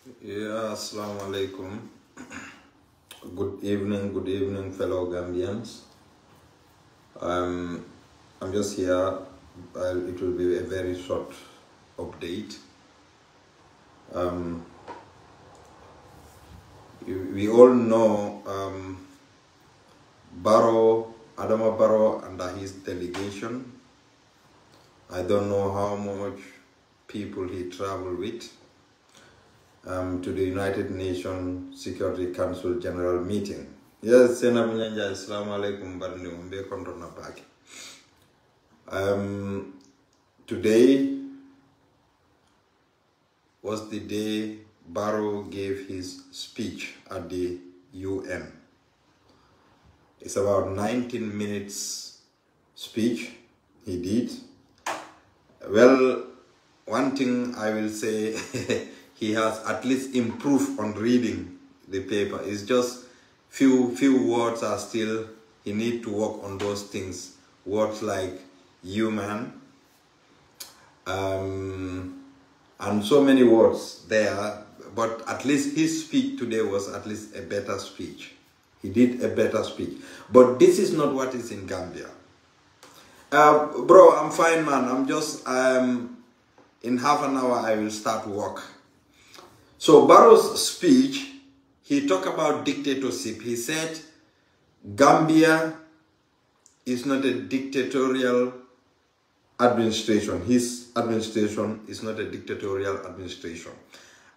Yeah, assalamu alaikum. Good evening, fellow Gambians. I'm just here. It will be a very short update. We all know Adama Barrow and his delegation. I don't know how much people he traveled with to the United Nations Security Council General Meeting. Yes, Assalamu alaikum. Today was the day Barrow gave his speech at the UN. It's about 19 minutes speech he did. Well, one thing I will say, he has at least improved on reading the paper. It's just few words are still, he need to work on those things. Words like human, and so many words there, but at least his speech today was at least a better speech. He did a better speech. But this is not what is in Gambia. Bro, I'm fine, man. I'm just, in half an hour I will start work. So Barrow's speech, he talked about dictatorship. He said Gambia is not a dictatorial administration. His administration is not a dictatorial administration.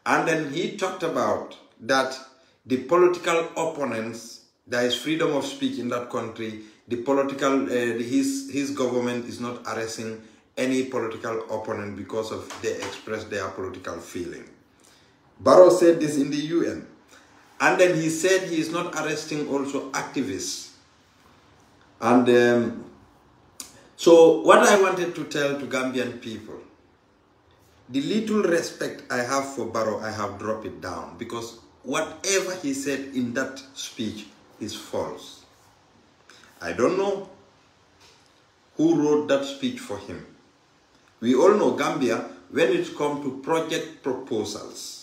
And then he talked about that the political opponents, there is freedom of speech in that country. The political, his government is not arresting any political opponent because of they express their political feeling. Barrow said this in the UN. And then he said he is not arresting also activists. And so what I wanted to tell to Gambian people, the little respect I have for Barrow, I have dropped it down, because whatever he said in that speech is false. I don't know who wrote that speech for him. We all know Gambia, when it comes to project proposals,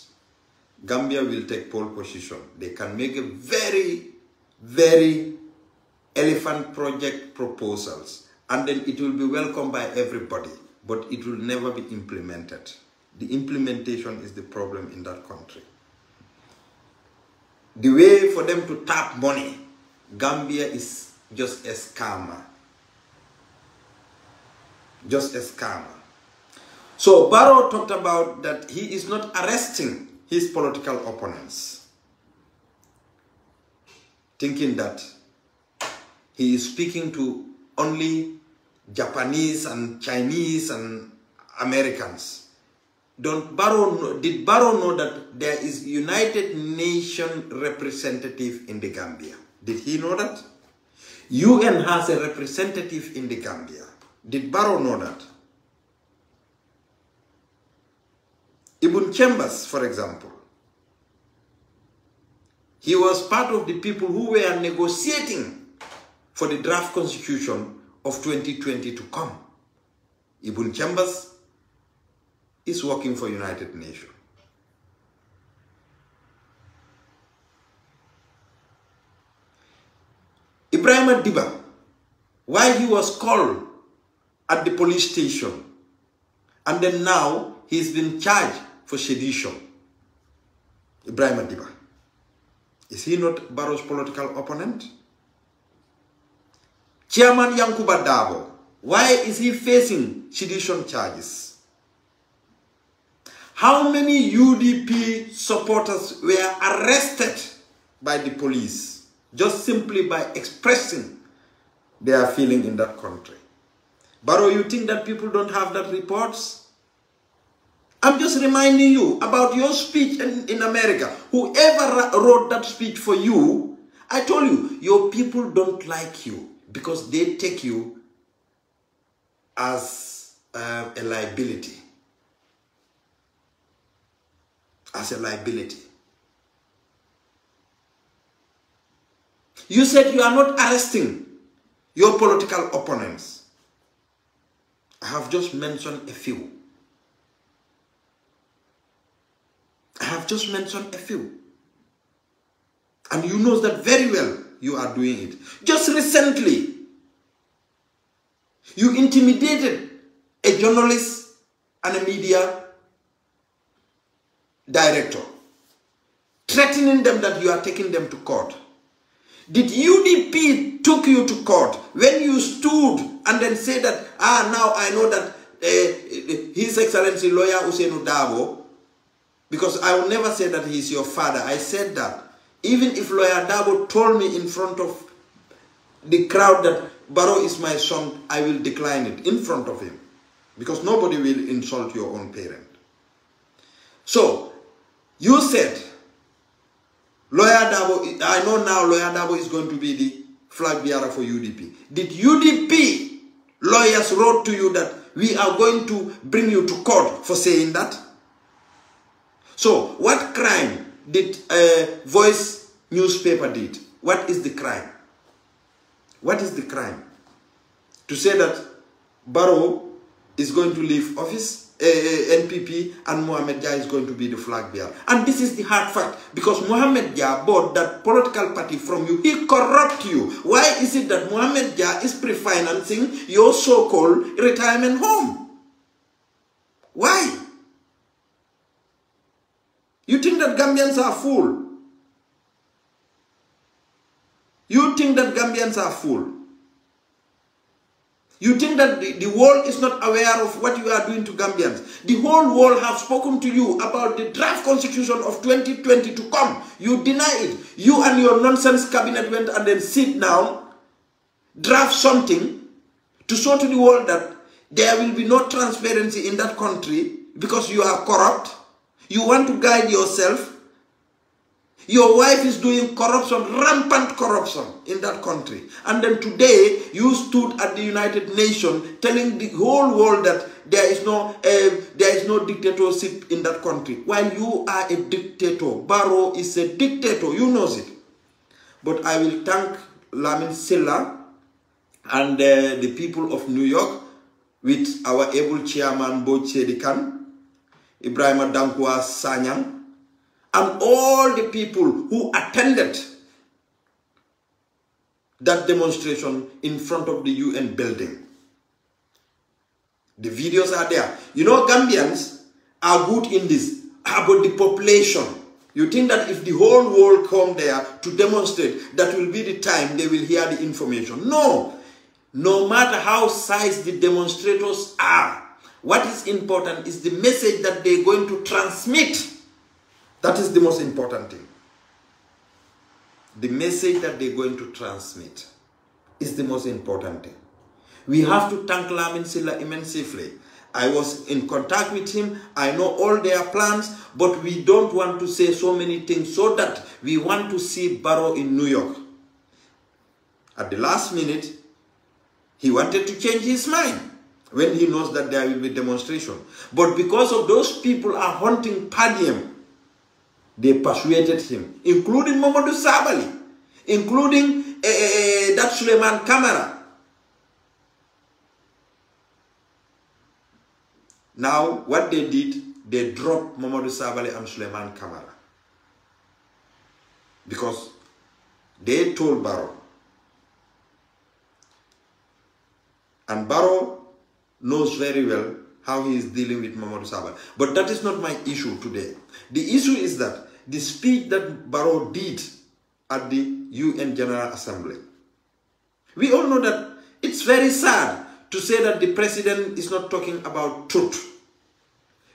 Gambia will take pole position. They can make a very, very elephant project proposals, and then it will be welcomed by everybody, but it will never be implemented. The implementation is the problem in that country. The way for them to tap money, Gambia is just a scammer. Just a scammer. So Barrow talked about that he is not arresting his political opponents, thinking that he is speaking to only Japanese and Chinese and Americans. Did Barrow know that there is United Nations representative in the Gambia? Did he know that? UN has a representative in the Gambia. Did Barrow know that? Ibn Chambers, for example, he was part of the people who were negotiating for the draft constitution of 2020 to come. Ibn Chambers is working for United Nations. Ibrahim Diba, while he was called at the police station, and then now he's been charged for sedition. Ibrahim Diba, is he not Barrow's political opponent? Chairman Yankuba Dabo, why is he facing sedition charges? How many UDP supporters were arrested by the police just simply by expressing their feeling in that country? Barrow, you think that people don't have that reports? I'm just reminding you about your speech in America. Whoever wrote that speech for you, I told you, your people don't like you because they take you as a liability. As a liability. You said you are not arresting your political opponents. I have just mentioned a few. I have just mentioned a few. And you know that very well you are doing it. Just recently, you intimidated a journalist and a media director, threatening them that you are taking them to court. Did UDP took you to court when you stood and then said that, now I know that His Excellency Lawyer Usainu Dabo, because I will never say that he is your father. I said that. Even if Lawyer Dabo told me in front of the crowd that Barrow is my son, I will decline it in front of him. Because nobody will insult your own parent. So, you said, Lawyer Dabo, I know now Lawyer Dabo is going to be the flag bearer for UDP. Did UDP lawyers wrote to you that we are going to bring you to court for saying that? So, what crime did Voice newspaper did? What is the crime? What is the crime? To say that Barrow is going to leave office, NPP, and Mohamed Dia is going to be the flag bearer. And this is the hard fact, because Mohamed Dia bought that political party from you. He corrupt you. Why is it that Mohamed Dia is pre-financing your so-called retirement home? Why? You think that Gambians are fool? You think that Gambians are fool? You think that the world is not aware of what you are doing to Gambians? The whole world have spoken to you about the draft constitution of 2020 to come. You deny it. You and your nonsense cabinet went and then sit down, draft something to show to the world that there will be no transparency in that country because you are corrupt. You want to guide yourself. Your wife is doing corruption, rampant corruption in that country. And then today, you stood at the United Nations telling the whole world that there is no dictatorship in that country. While you are a dictator, Barrow is a dictator, you know it. But I will thank Lamin Silla and the people of New York with our able chairman, Bo Chedikan, Ibrahima Dankwa Sanyang, and all the people who attended that demonstration in front of the UN building. The videos are there. You know, Gambians are good in this, about the population. You think that if the whole world come there to demonstrate, that will be the time they will hear the information. No. No matter how sized the demonstrators are, what is important is the message that they're going to transmit. That is the most important thing. The message that they're going to transmit is the most important thing. We have to thank Lamin Silla immensely. I was in contact with him. I know all their plans, but we don't want to say so many things so that we want to see Barrow in New York. At the last minute, he wanted to change his mind when he knows that there will be demonstration. But because of those people are hunting Padium, they persuaded him, including Mamadou Sabali, including that Suleiman Kamara. Now, what they did, they dropped Mamadou Sabali and Suleiman Kamara. Because they told Barrow. And Barrow knows very well how he is dealing with Mamadou Sabali. But that is not my issue today. The issue is that the speech that Barrow did at the UN General Assembly. We all know that it's very sad to say that the president is not talking about truth.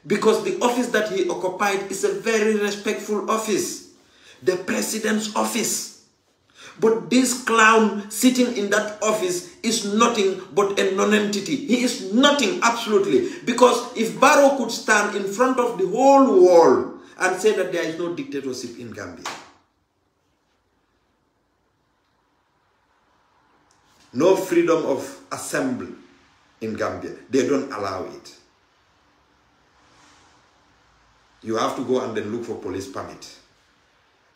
Because the office that he occupied is a very respectful office. The president's office. But this clown sitting in that office is nothing but a non-entity. He is nothing, absolutely. Because if Barrow could stand in front of the whole world and say that there is no dictatorship in Gambia, no freedom of assembly in Gambia, they don't allow it. You have to go and then look for police permit.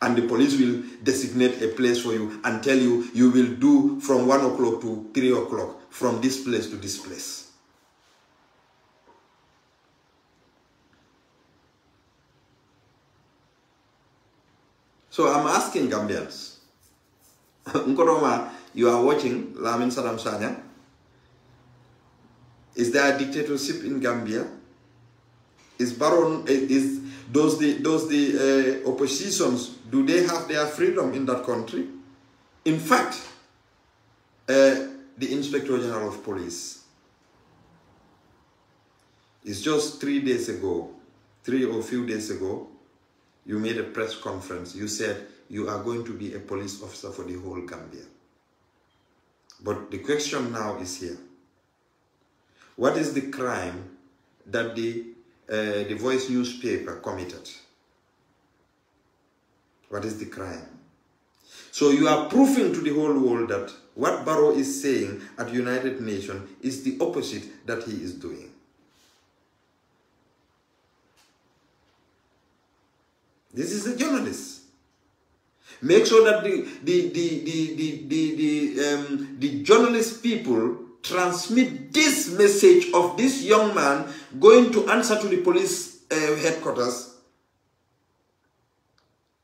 And the police will designate a place for you and tell you, you will do from 1 o'clock to 3 o'clock, from this place to this place. So I'm asking Gambians. Nkoroma, you are watching Lamin Saddam Sanya. Is there a dictatorship in Gambia? Is Barrow, those the oppositions, do they have their freedom in that country? In fact, the Inspector General of Police, it's just 3 days ago, 3 or few days ago, you made a press conference. You said you are going to be a police officer for the whole Gambia. But the question now is here. What is the crime that the Voice newspaper committed? What is the crime? So you are proving to the whole world that what Barrow is saying at United Nations is the opposite that he is doing. This is a journalist. Make sure that the journalist people transmit this message of this young man going to answer to the police headquarters.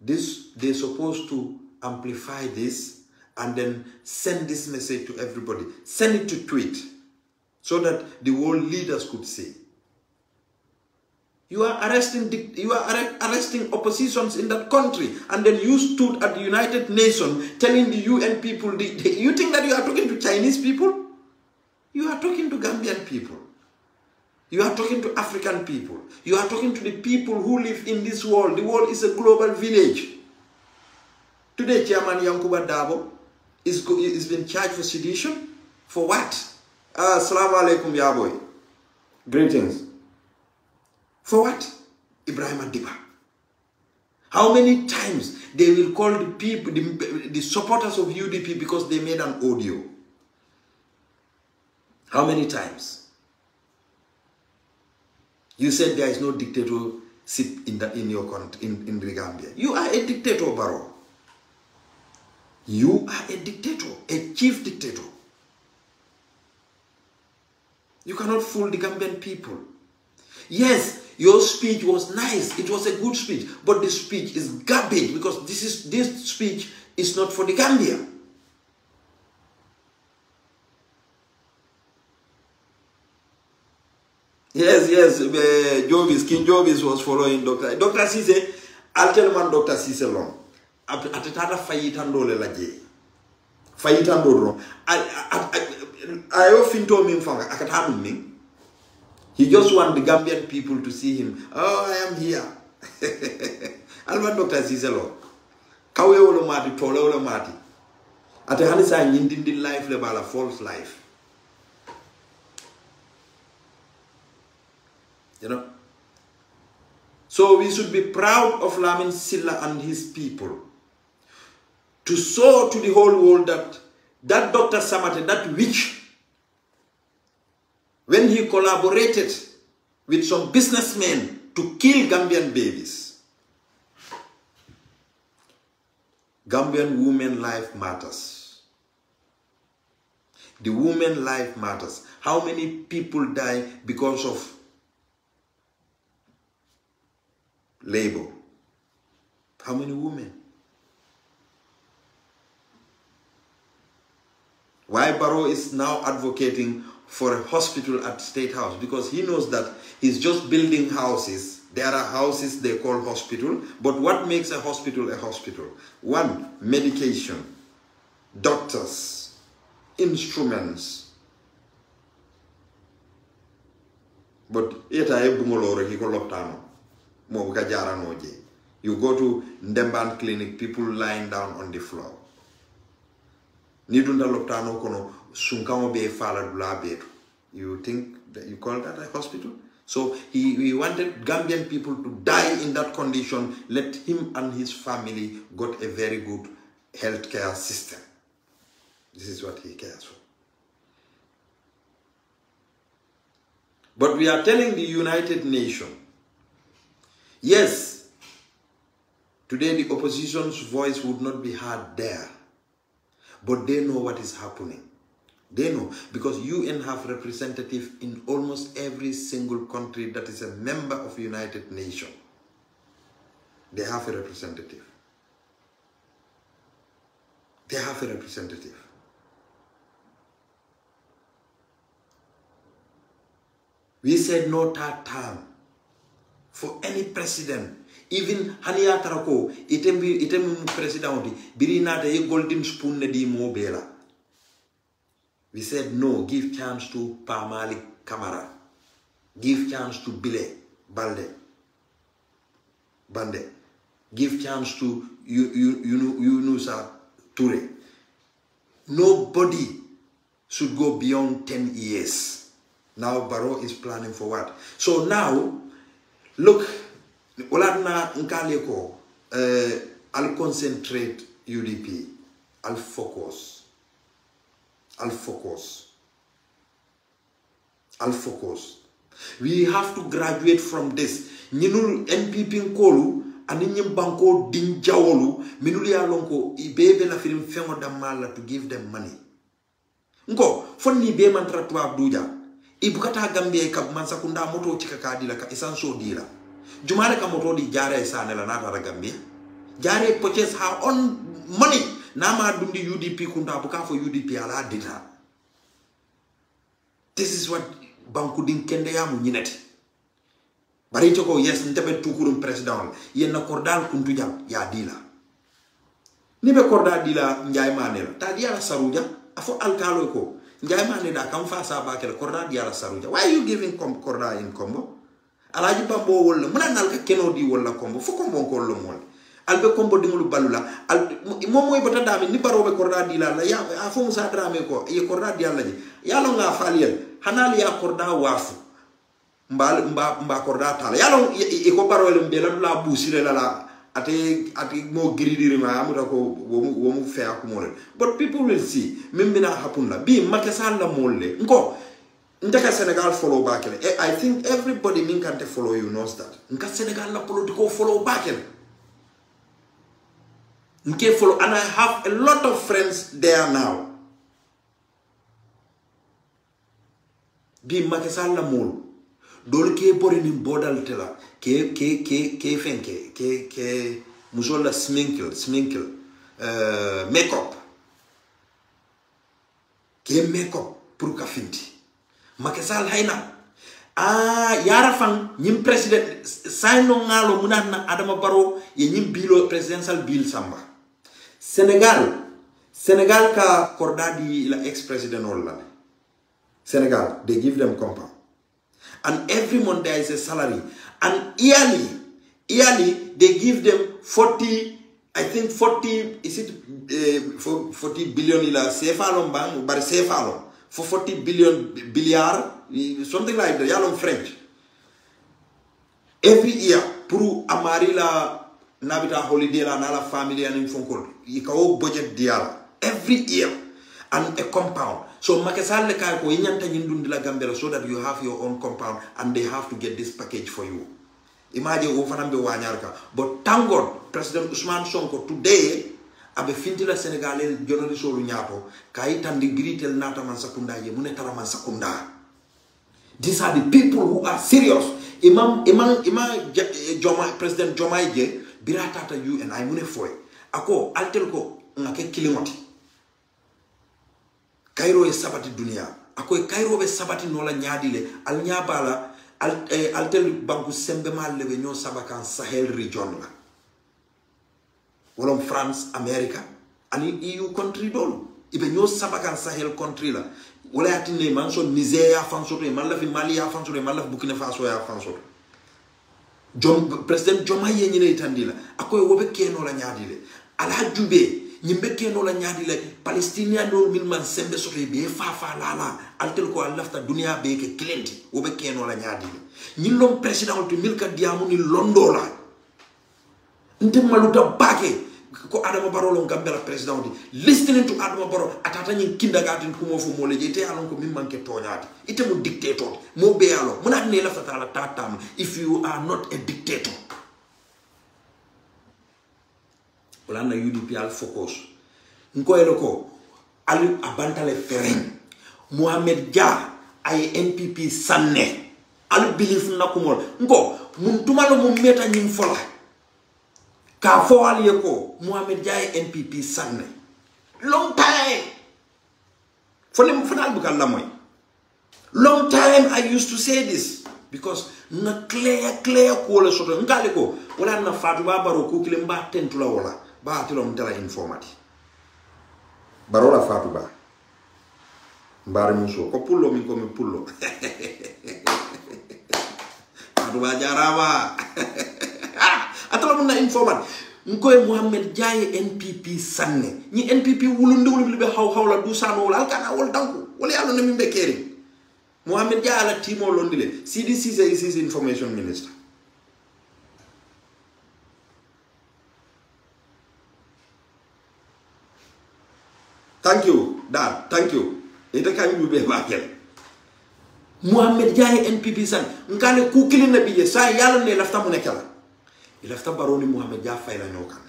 They're supposed to amplify this and then send this message to everybody. Send it to tweet so that the world leaders could see. You are arresting oppositions in that country, and then you stood at the United Nations telling the UN people, you think that you are talking to Chinese people? You are talking to Gambian people. You are talking to African people. You are talking to the people who live in this world. The world is a global village. Today, Chairman Yankuba Dabo is been charged for sedition. For what? Assalamu alaikum, Yaboy. Greetings. For what? Ibrahim Adiba. How many times they will call the people, the supporters of UDP because they made an audio? How many times? You said there is no dictatorship in your country, in the Gambia. You are a dictator, Barrow. You are a dictator, a chief dictator. You cannot fool the Gambian people. Yes, your speech was nice. It was a good speech. But the speech is garbage because this speech is not for the Gambia. Yes, King Jovis was following Dr. Dr. Cisse, I'll tell man Dr. Cisse long. Atatata fayitando la je. Fayitando. I often told him from Akatami. He just want the Gambian people to see him. Oh, I am here. Alman Dr. Cisse long. Kawe wolo mati, tole wolo mati. Ate hanisa yindindi life le bala false life. You know? So we should be proud of Lamin Silla and his people. To show to the whole world that Dr. Samate, that witch, when he collaborated with some businessmen to kill Gambian babies, Gambian women life matters. The women life matters. How many people die because of labor? How many women? Why Barrow is now advocating for a hospital at State House? Because he knows that he's just building houses. There are houses they call hospital, but what makes a hospital a hospital? One, medication, doctors, instruments. But you go to Ndemban clinic, people lying down on the floor. You think that you call that a hospital? So he wanted Gambian people to die in that condition. Let him and his family got a very good healthcare system. This is what he cares for. But we are telling the United Nations, yes, today the opposition's voice would not be heard there. But they know what is happening. They know, because UN have representatives in almost every single country that is a member of the United Nations. They have a representative. They have a representative. We said no third term for any president. Even Hania Tarako, item president, Birinata a golden spoon di mobela. We said no, give chance to Pamali Kamara. Give chance to Bande. Give chance to Yunusa Ture. Nobody should go beyond 10 years. Now Barrow is planning for what? So now, look, Oladna Nkaleko, I'll concentrate UDP. I'll focus. We have to graduate from this. Ninul NPP Nkolu, Aninyim Banko Dinjawolu, Minulia Lonko, Ibebe la film Femo Damala to give them money. Nko, Fonni Be Mantra to Abduja. Ibukata Gambia Kabmansa Kunda Moto Chikakadila ka Isanso Dila. Jumare ka moto di Jare Sanela Nata Gambia. Jare purchase her own money. Nama dundi UDP Kunda Buka for UDP ala dita. This is what Bankudin Kendea Munineti. Barichoko, yes, Ntebe Tukurum President. Yena Kordal Kuntuja, ya dila. Nibe Kordal dila Njai Manela. Tadia Saruja, afo Alkalo ko. Why are you giving Korda in combo? Alaji Bambo will Manalka Kennedy will combo for combo column. Albe combo dimulu balula. Momo Botadami, Nibarobe Korda dila, Afonsa Drameco, a Korda dialaji. Yalonga Faliel, Hanalia Korda Wafu. Mba Korda Tala. Yalong Ecoparo Bella Busirella. Ati more greedy womu fair kumole. But people will see. Mimbina hapunda. Be Makasala mole. Nko. Ntaka Senegal follow back. I think everybody min can't follow you knows that. Nka Senegal la political follow back. Nke follow, and I have a lot of friends there now. Be Makasala mole. Dol ke bori ni bodal tela ke fenke ke musola sminkle makeup pour ka finti makasal hayna yara fan nyim president sayno ngalo munana Adama Barrow ye nyim bilo presidential bill samba Senegal ka kordadi la ex-president olla Senegal they give them compound. And every month there is a salary. And yearly they give them 40, I think 40, is it 40 billion ila CFA bang, but CFA for 40 billion, something like that, yalong French. Every year, puru amarila nabita holiday la nala family and infonkol. Ikaw budget diala. Every year. And a compound. So Makasal le kai ko inyanta nyindundi la Gambia so that you have your own compound and they have to get this package for you. Imagine ofanambe wanyarka. But thank God, President Ousmane Sonko today abe fintila Senegalese journalist olu nyato kai tandi gritel nata man sakunda ye munetara man sakunda. These are the people who are serious. Imam President Jomaije biratata you and I mune foy. Ako altel ko ngake kilimoti. Cairo is sabati dunia. Ako Cairo be sabati nola nyadile. Al nyabala altel banku sembe mal lebe nyo sabakan Sahel region la. Wolom France, America, and EU country dolo. Ibe nyo sabakan Sahel country la. Wala yatine manso Nigeria fansoto, malaf Mali ya fansoto, malaf Burkina Faso ya fansoto. President Jomaye nyine itandila. Ako wobe keno la nyadile. Alhajube nyimbe keno la nyadile Palestinian do milman sembe soto be fafa lala altel ko alafta dunia be ke klenti wobe keno la nyadile nyilom president to milka diamu ni londola nte maluta bake ko Adama Barrow lon gambela president listening to Adama Barrow atata nyin kindergarten kumo fo mo lejete alon ko mimman ke toñati ite mo dictator mo be alo mona ne lafta la tatam if you are not a dictator. Olanda UDP al focus. Nko eloko ali abantale fereng. Mohamed Dia ay NPP sanne. Ali believe na kumol. Nko muntumalo mo meta nyim fola. Ka fo ali ko Mohamed Dia ay NPP sanne. long time. Long time I used to say this because na clear ko le soto ngale ko wala na fatu ba Barrow ko kile mba tentu la wala ba tilo mtala informati Barrow la fatu ba mbare muso ko pullo min ko mi pullo fatu ba jarama atala mun na informati ngoy Mohamed Jaye NPP sanne ni NPP wulunde wulbe be hawla du sano wala alkana wol danku wala yalla na min be keri Mohamed Jaye ala timo londile CDC is his information minister. Thank you, Dad. Thank you. Ita kan you be bakel. Mohamed Jaye NPP san ngale ku kilin na biye sa yalla ne lafta mu nekala. Ilafta Barrow ni Mohamed Jaye fayla ñokane.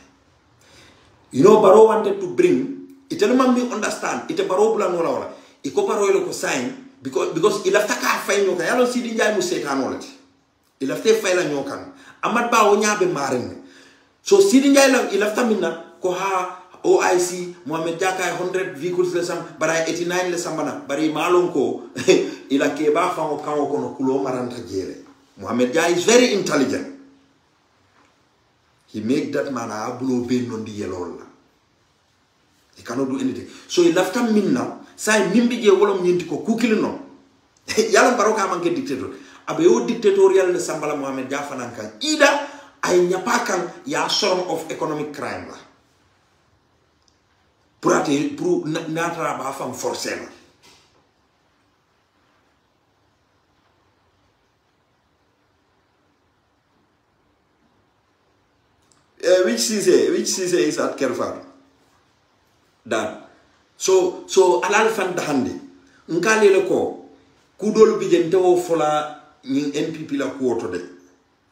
You know Barrow wanted to bring it me understand it Barrow bula no wala. Iko Barrow lo ko sign because ilafta ka fay ñokane yalla Sidi Njay mu setan wolati. Ilafta fayla ñokane. Amad ba o ñaabe marine. So Sidi Njay la ilafta minna ko ha OIC Mohamed Jaye kay 100 vehicles le sam bara 89 le sambana bari malon ko ila ke ba fa ko kan ko no kulo maranta jele. Mohamed Jaye is very intelligent. He make that man a blow ben on the yellow. He cannot do anything. So he left him minna. Say nimbi je wolom nyinti ko kukili no. Yalom Barrow ka manke dictator. Abe o dictatorial le sambala Mohamed Jaye fanankan. Ida ay nyapakan ya sort of economic crime la. Pour natra ba fam forcer. Which CC is at Kerfar? That. So alal fan dahandi. Nkali le ko kudol bijente wo fola nying NPP la kuoto de.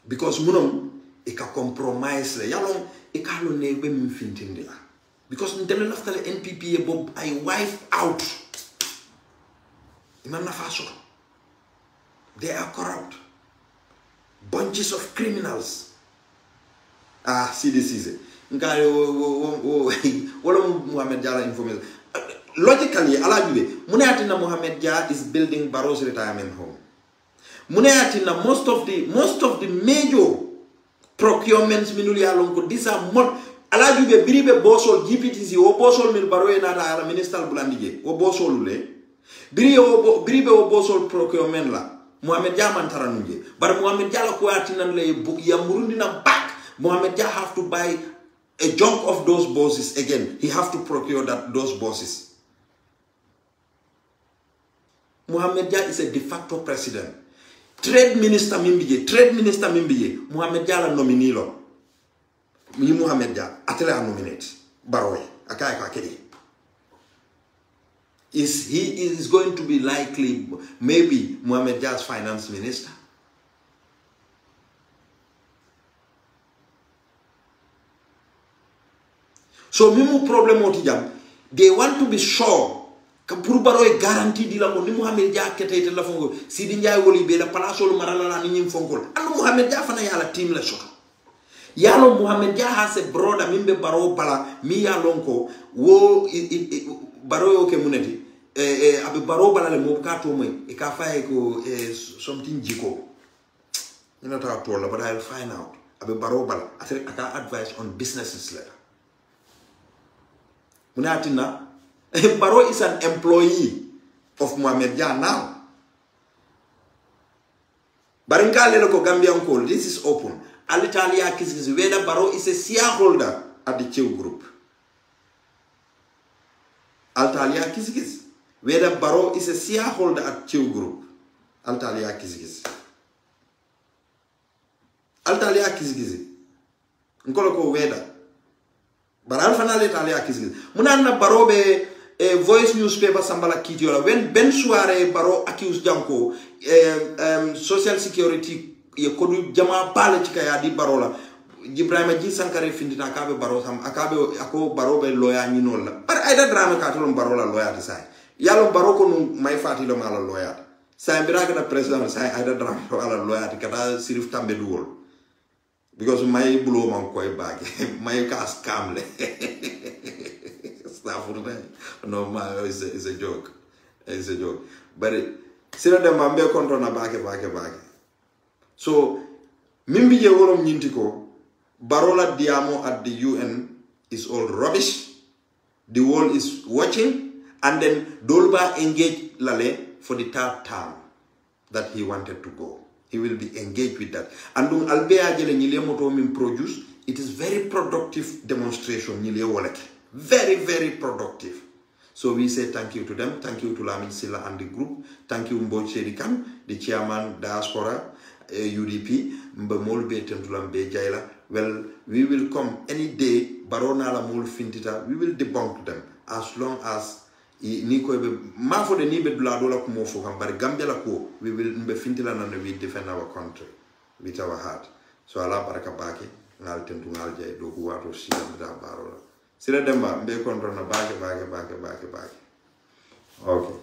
Because munom e ka compromise le yalong e ka lo ne be min fintindi la. Because ntele laftale NPP e bob ay wife out. Imam nafaso. They are corrupt. Bunches of criminals. CDC. Wala Mohamed Jaye information. Logically, alajude, munayatina Mohamed Jaye is building Barrow's retirement home. Munayatina most of the major procurements minuli alonko these are more alajude biribe bosol GPTC o bosol mil Barrow na ala minister bulandige o bosol le biribe o bosol procurement la Mohamed Jaye man taranuje bar Mohamed Jaye ko yatina le yamurundi na back Mohamed Jaye have to buy a chunk of those bosses again. He have to procure those bosses. Mohamed Jaye is a de facto president. Trade minister Mimbiye. Mohamed Jaye la nominee lo. Mohamed Jaye atele a nominate. Barrow. Akaya kakedi. He is going to be likely maybe Mohamed Jaye's finance minister. So mimu problem oti jam they want to be sure que pour Barrow e garantie di la ko ni Mohamed Jaye kete la fongo Sidi Njay woli be la place lo marala la ni nyim fonkol anu Mohamed Jaye fana yala team la soto yalo Mohamed Jaye has a brother mimbe Barrow bala mi yalon ko wo Barrow ke muneti abe Barrow bala le mo ka to moy e ka faye ko something jiko ina ta to la but I'll find out abe Barrow bala aka advice on businesses later. Munatina, Barrow is an employee of Mohamed Jaye now. Barinkale loko Gambian call, this is open. Alitalia Kizis, whether Barrow is a shareholder at the Chew Group. Altalia Kizis, whether Barrow is a shareholder at Chew Group. Altalia Kizis. Altalia Kizis. Nkoloko whether. But Alfana Italia Kizis. Munana Barrow be voice newspaper sambala kitiola. When Ben Suare Barrow accused Janko social security ye kodu jama pale chika ya di Barrow Ibrahima Ji Sankare findina akabe Barrow sam akabe ako Barrow be lawyer ni nola. But aida drama katulon Barrow la lawyer sai. Yalo Barrow ko may fati lo mala lawyer. Sai biraga na president sai aida drama ala lawyer kata sirif tambe duol. Because my blow man koy bag my cast camle No, it's a joke. It's a joke. But sila dem ambe control na bake. So mimbi je wolom nyintiko Barola Diamo at the UN is all rubbish. The world is watching, and then Dolba engaged Lale for the third term that he wanted to go. He will be engaged with that. And dung albea jele nyile moto min produce, it is very productive demonstration nyile wallet. Very, very productive. So we say thank you to them. Thank you to Lamin Silla and the group. Thank you Mbo Cherikan, the chairman diaspora, UDP, Mbemolbe Tentulambe Jaila. Well, we will come any day, Barona la Mul Fintita, we will debunk them as long as Niko Mafo de Nibe Duladola Kumofo, but Gambia la Ko, we will be Fintila and we defend our country with our heart. So Allah Barakabaki, Nal Tentunalja, Doguato, Sida Barola. Sila Demba, Be Control, Bake. Okay.